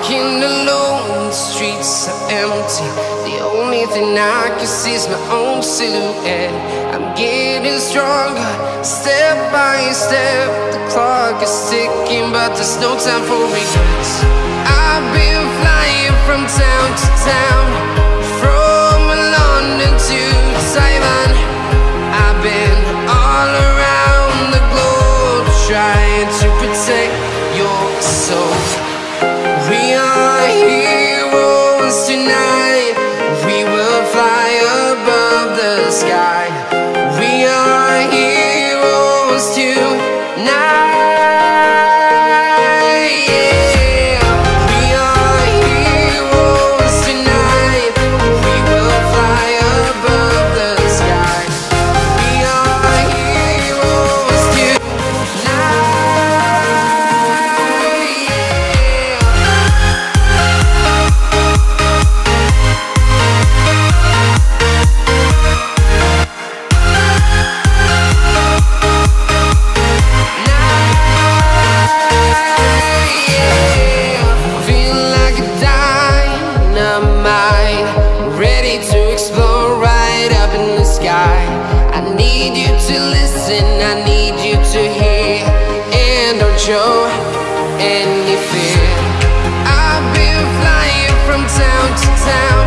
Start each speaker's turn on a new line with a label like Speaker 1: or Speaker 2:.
Speaker 1: Walking alone, the streets are empty. The only thing I can see is my own silhouette. I'm getting stronger, step by step. The clock is ticking, but there's no time for regrets. I've been flying from town to town, from London to Taiwan. I've been all around the globe, trying to protect your soul. We are heroes tonight. We will fly above the sky. We are heroes tonight. Show any fear. I've been flying from town to town.